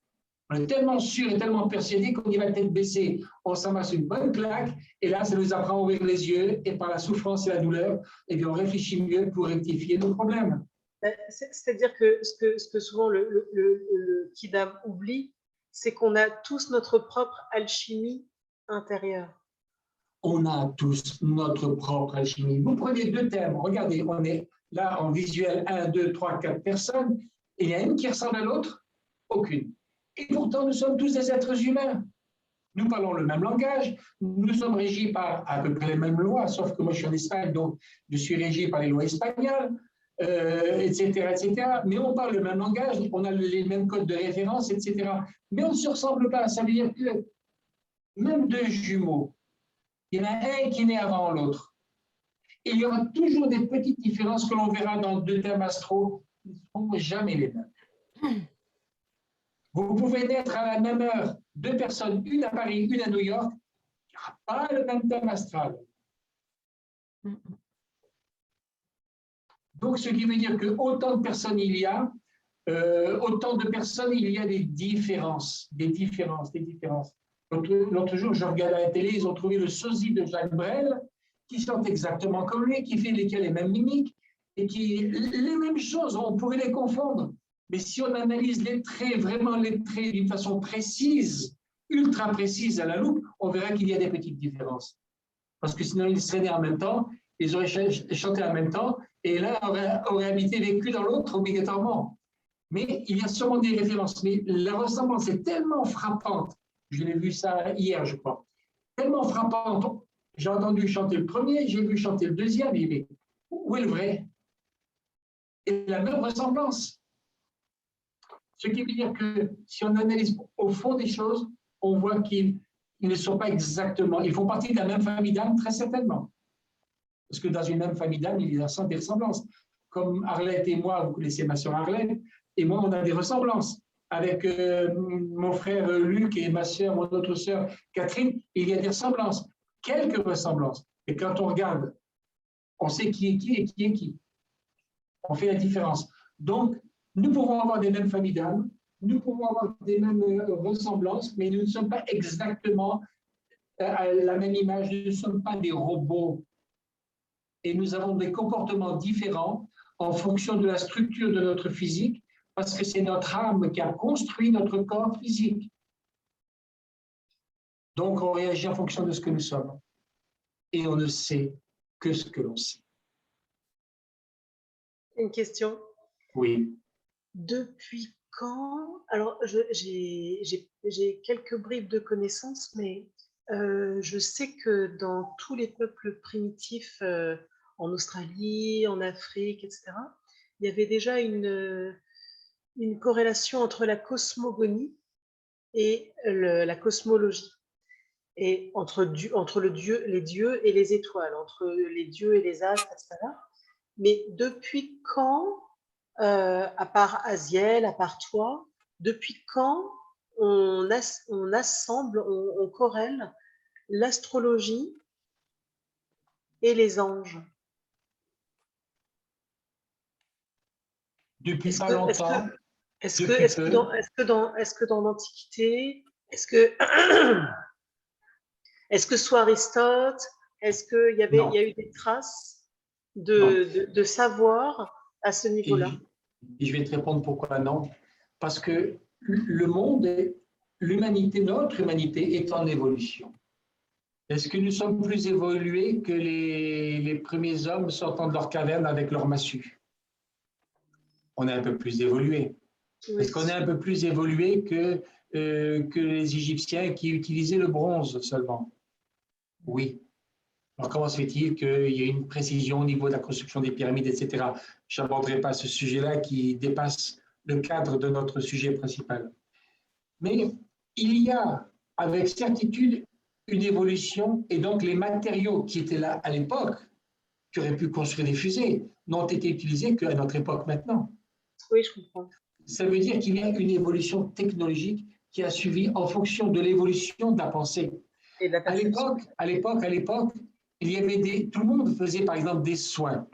On est tellement sûr et tellement persuadé qu'on y va tête baissée. On s'amasse une bonne claque, et là, ça nous apprend à ouvrir les yeux, et par la souffrance et la douleur, et bien on réfléchit mieux pour rectifier nos problèmes. C'est-à-dire que ce que souvent le Kidam oublie, c'est qu'on a tous notre propre alchimie intérieure. On a tous notre propre alchimie. Vous prenez 2 thèmes. Regardez, on est là en visuel 1, 2, 3, 4 personnes, et il y a une qui ressemble à l'autre? Aucune. Et pourtant, nous sommes tous des êtres humains. Nous parlons le même langage, nous sommes régis par à peu près les mêmes lois, sauf que moi je suis en Espagne, donc je suis régi par les lois espagnoles, etc., etc. Mais on parle le même langage, on a les mêmes codes de référence, etc. Mais on ne se ressemble pas. Ça veut dire que même 2 jumeaux, il y en a un qui naît avant l'autre. Et il y aura toujours des petites différences que l'on verra dans 2 thèmes astraux qui ne seront jamais les mêmes. Vous pouvez naître à la même heure, 2 personnes, une à Paris, une à New York, il n'y aura pas le même thème astral. Donc, ce qui veut dire que autant de personnes il y a, autant de personnes il y a des différences. L'autre jour, je regardais à la télé, ils ont trouvé le sosie de Jacques Brel, qui chante exactement comme lui, qui fait les mêmes mimiques, et qui les mêmes choses, on pourrait les confondre. Mais si on analyse les traits, vraiment les traits d'une façon précise, ultra précises à la loupe, on verra qu'il y a des petites différences. Parce que sinon, ils seraient nés en même temps, ils auraient chanté en même temps, et l'un aurait habité vécu dans l'autre obligatoirement. Mais il y a sûrement des références. Mais la ressemblance est tellement frappante, je l'ai vu ça hier, je crois, tellement frappante. J'ai entendu chanter le premier, j'ai vu chanter le deuxième, mais où est le vrai? Et la même ressemblance. Ce qui veut dire que si on analyse au fond des choses, on voit qu'ils ne sont pas exactement, ils font partie de la même famille d'âme, très certainement. Parce que dans une même famille d'âme, il y a des ressemblances. Comme Arlette et moi, vous connaissez ma soeur Arlette, et moi, on a des ressemblances. Avec mon frère Luc et ma soeur, mon autre soeur Catherine, il y a des ressemblances. Quelques ressemblances. Et quand on regarde, on sait qui est qui et qui est qui. On fait la différence. Donc, nous pouvons avoir des mêmes familles d'âme, nous pouvons avoir des mêmes ressemblances, mais nous ne sommes pas exactement à la même image, nous ne sommes pas des robots. Et nous avons des comportements différents en fonction de la structure de notre physique, parce que c'est notre âme qui a construit notre corps physique. Donc, on réagit en fonction de ce que nous sommes. Et on ne sait que ce que l'on sait. Une question. Oui. Depuis quand? Alors, j'ai quelques bribes de connaissances, mais je sais que dans tous les peuples primitifs, en Australie, en Afrique, etc., il y avait déjà une corrélation entre la cosmogonie et la cosmologie, et entre les dieux et les étoiles, entre les dieux et les astres, etc. Mais depuis quand, à part Asiel, à part toi, depuis quand on assemble, on corrèle l'astrologie et les anges? Depuis pas longtemps. Est-ce que dans l'Antiquité, est-ce que soit Aristote, est-ce qu'il y a eu des traces de savoir à ce niveau-là? Et je vais te répondre pourquoi non. Parce que le monde, l'humanité, notre humanité est en évolution. Est-ce que nous sommes plus évolués que les premiers hommes sortant de leur caverne avec leur massue? On est un peu plus évolués. Oui. Est-ce qu'on est un peu plus évolué que les Égyptiens qui utilisaient le bronze seulement? Oui. Alors, comment se fait-il qu'il y ait une précision au niveau de la construction des pyramides, etc.? Je n'aborderai pas ce sujet-là qui dépasse le cadre de notre sujet principal. Mais il y a avec certitude une évolution, et donc les matériaux qui étaient là à l'époque, qui auraient pu construire des fusées, n'ont été utilisés qu'à notre époque maintenant. Oui, je comprends. Ça veut dire qu'il y a une évolution technologique qui a suivi en fonction de l'évolution de la pensée. Et de la perception. À l'époque, il y avait tout le monde faisait par exemple des soins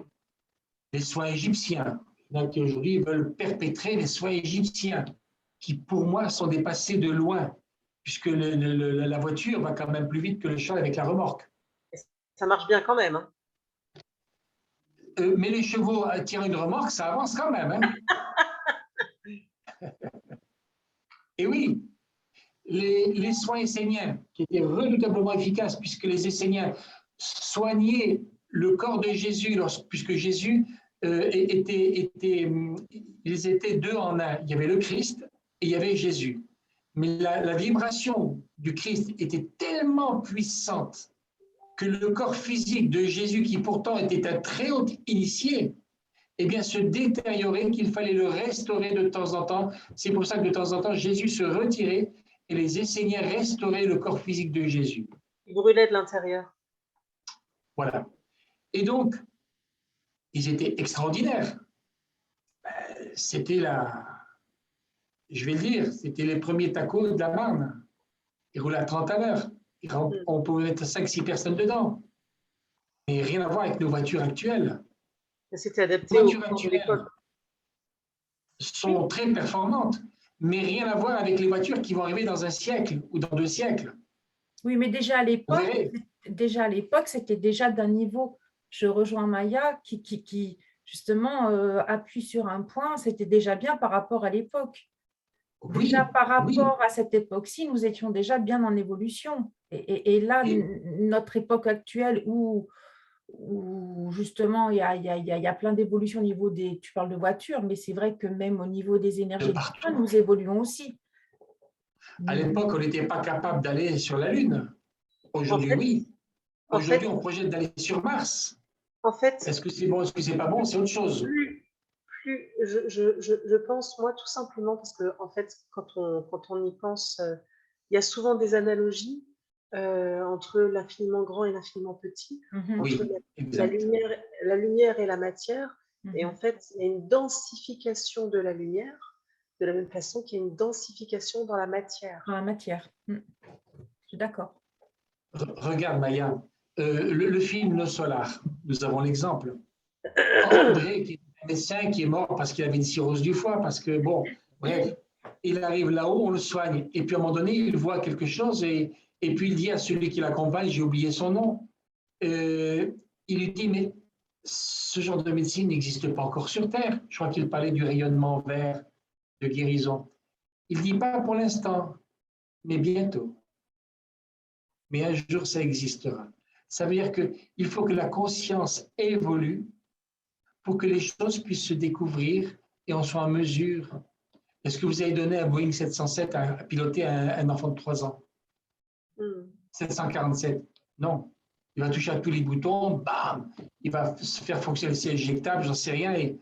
égyptiens. Donc aujourd'hui, ils veulent perpétrer les soins égyptiens, qui pour moi sont dépassés de loin, puisque la voiture va quand même plus vite que le cheval avec la remorque. Ça marche bien quand même. Hein. Mais les chevaux tirant une remorque, ça avance quand même. Hein. Et oui, les soins esséniens, qui étaient redoutablement efficaces, puisque les Esséniens soignaient le corps de Jésus, puisque Jésus ils étaient deux en un. Il y avait le Christ et il y avait Jésus. Mais la vibration du Christ était tellement puissante que le corps physique de Jésus, qui pourtant était un très haut initié, eh bien, se détériorait, qu'il fallait le restaurer de temps en temps. C'est pour ça que de temps en temps, Jésus se retirait et les Esséniens restauraient le corps physique de Jésus. Il brûlait de l'intérieur. Voilà. Et donc, ils étaient extraordinaires. C'était je vais le dire, c'était les premiers tacos de la Marne. Ils roulaient à 30 à l'heure. On pouvait mettre 5-6 personnes dedans. Mais rien à voir avec nos voitures actuelles. C'était adapté aux voitures actuelles sont très performantes, mais rien à voir avec les voitures qui vont arriver dans un siècle ou dans 2 siècles. Oui, mais déjà à l'époque, c'était déjà d'un niveau. Je rejoins Maya qui justement appuie sur un point, c'était déjà bien par rapport à l'époque. Oui, Déjà, par oui. rapport à cette époque-ci, nous étions déjà bien en évolution. Et là, notre époque actuelle où justement, il y a plein d'évolutions au niveau des… Tu parles de voitures, mais c'est vrai que même au niveau des De énergies, partout. nous évoluons aussi. À l'époque, on n'était pas capable d'aller sur la Lune. En Aujourd'hui, fait, oui. en fait, Aujourd'hui, on projette d'aller sur Mars. en fait, Est-ce que c'est bon, est-ce que c'est pas bon? C'est autre chose. je pense, moi, tout simplement, parce que, en fait, quand on y pense, il y a souvent des analogies entre l'infiniment grand et l'infiniment petit, entre Oui, exact. la lumière et la matière. Et en Mhm. fait, il y a une densification de la lumière, de la même façon qu'il y a une densification dans la matière. Dans la matière. Je suis d'accord. Regarde, Maya, le film Le Solar, nous avons l'exemple. André, qui est un médecin qui est mort parce qu'il avait une cirrhose du foie, parce que, bon, bref, il arrive là-haut, on le soigne. Et puis à un moment donné, il voit quelque chose et puis il dit à celui qui l'accompagne, j'ai oublié son nom, il lui dit, mais ce genre de médecine n'existe pas encore sur Terre. Je crois qu'il parlait du rayonnement vert de guérison. Il dit pas pour l'instant, mais bientôt. Mais un jour, ça existera. Ça veut dire qu'il faut que la conscience évolue pour que les choses puissent se découvrir et on soit en mesure. Est-ce que vous avez donné à Boeing 707 à piloter un enfant de 3 ans? 747? Non. Il va toucher à tous les boutons, bam, il va se faire fonctionner le siège éjectable, j'en sais rien, et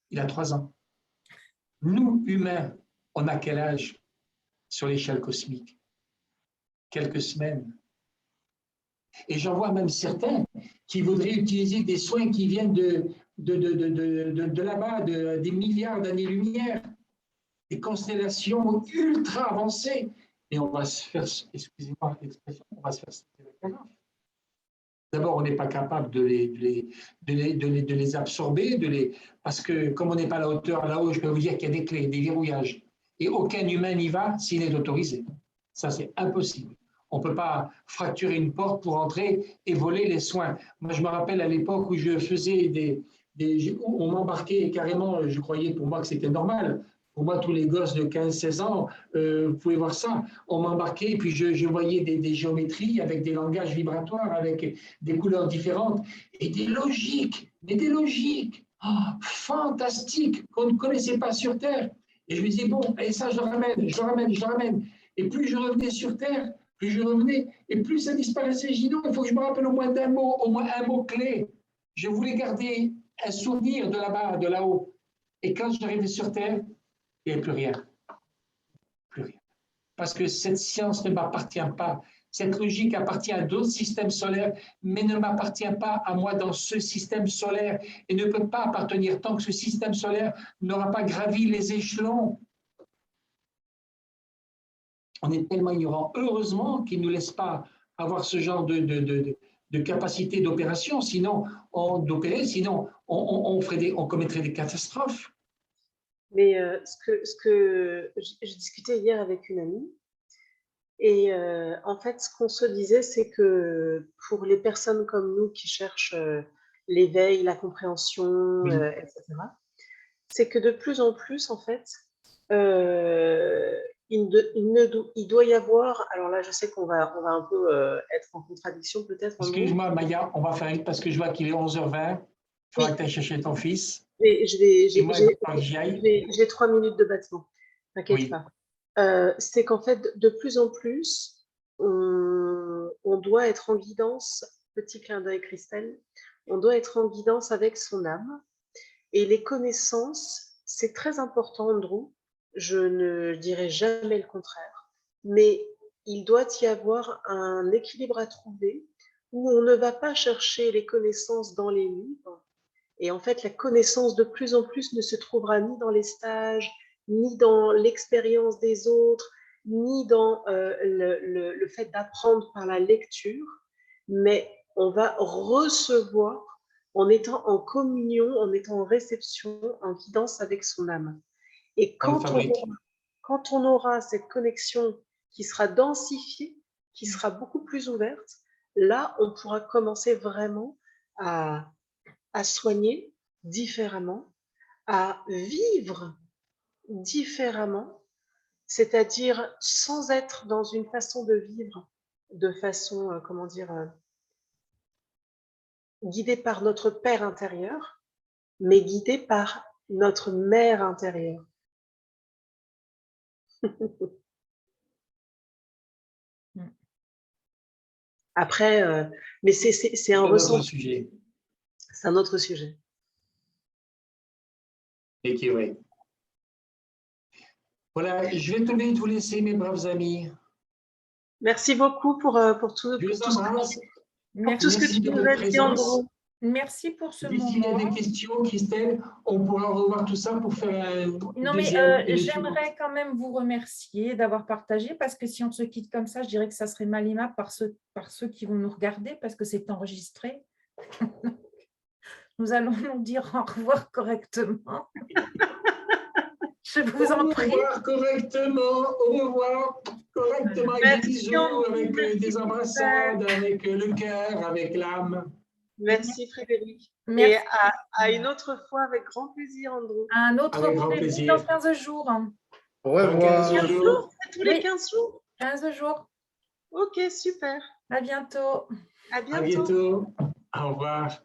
il a 3 ans. Nous, humains, on a quel âge sur l'échelle cosmique? Quelques semaines. Et j'en vois même certains qui voudraient utiliser des soins qui viennent de là-bas, des milliards d'années-lumière, des constellations ultra avancées. Et on va se faire, excusez-moi l'expression, on va se faire sauter la canard. D'abord, on n'est pas capable de les absorber, parce que comme on n'est pas à la hauteur, là-haut, je peux vous dire qu'il y a des clés, des verrouillages. Et aucun humain n'y va s'il est autorisé. Ça, c'est impossible. On ne peut pas fracturer une porte pour entrer et voler les soins. Moi, je me rappelle à l'époque où je faisais on m'embarquait carrément, je croyais pour moi que c'était normal. Pour moi, tous les gosses de 15-16 ans, vous pouvez voir ça. On m'embarquait et puis je voyais des géométries avec des langages vibratoires, avec des couleurs différentes et des logiques, mais des logiques fantastiques qu'on ne connaissait pas sur Terre. Et je me disais, bon, et ça, je le ramène, je le ramène, je le ramène. Et plus je revenais sur Terre, plus je revenais, et plus ça disparaissait. Je dis non, il faut que je me rappelle au moins d'un mot, au moins un mot clé. Je voulais garder un souvenir de là-bas, de là-haut. Et quand j'arrivais sur Terre, il n'y avait plus rien. Plus rien. Parce que cette science ne m'appartient pas. Cette logique appartient à d'autres systèmes solaires, mais ne m'appartient pas à moi dans ce système solaire et ne peut pas appartenir tant que ce système solaire n'aura pas gravi les échelons. On est tellement ignorants. Heureusement qu'ils ne nous laissent pas avoir ce genre de capacité d'opération, sinon on commettrait des catastrophes. Mais je discutais hier avec une amie, et en fait, ce qu'on se disait, c'est que pour les personnes comme nous qui cherchent l'éveil, la compréhension, Oui. etc., c'est que de plus en plus, en fait, il doit y avoir, alors là, je sais on va un peu être en contradiction peut-être. Excuse-moi, Maya, on va faire vite parce que je vois qu'il est 11h20. Il faudra que tu ailles chercher ton fils. J'ai 3 minutes de battement, t'inquiète pas. C'est qu'en fait, de plus en plus, on doit être en guidance, petit clin d'œil Christelle, on doit être en guidance avec son âme. Et les connaissances, c'est très important, Andrew, je ne dirai jamais le contraire, mais il doit y avoir un équilibre à trouver où on ne va pas chercher les connaissances dans les livres. Et en fait, la connaissance de plus en plus ne se trouvera ni dans les stages, ni dans l'expérience des autres, ni dans le fait d'apprendre par la lecture, mais on va recevoir en étant en communion, en étant en réception, en guidance avec son âme. Et quand on aura cette connexion qui sera densifiée, qui sera beaucoup plus ouverte, là, on pourra commencer vraiment à soigner différemment, à vivre différemment, c'est-à-dire sans être dans une façon de vivre, de façon, comment dire, guidée par notre père intérieur, mais guidée par notre mère intérieure. Après, mais c'est un ressenti. Sujet. C'est un autre sujet. Et qui est vrai. Voilà, je vais vous laisser, mes braves amis. Merci beaucoup pour tout, Je pour vous tout ce que, embrasse. pour Merci, tout ce que Merci tu de nous votre as dit, présence. Andrew. merci pour ce S'il y a moment. des questions, Christelle, on pourra revoir tout ça pour faire Non, mais j'aimerais quand même vous remercier d'avoir partagé, parce que si on se quitte comme ça, je dirais que ça serait mal aimable par ceux qui vont nous regarder, parce que c'est enregistré. Nous allons nous dire au revoir correctement. Je vous en prie. Au revoir correctement, au revoir correctement, avec Merci, des bisous, Andrew. avec Merci, des embrassades, avec le cœur, avec l'âme. Merci Frédéric. Merci. Et à une autre fois, avec grand plaisir, Andrew. Un autre Avec grand rendez-vous plaisir. dans 15 jours. Au revoir. 15 jours. C'est tous les Oui. 15 jours. 15 jours. Ok, super. À bientôt. À À bientôt. bientôt. Au revoir.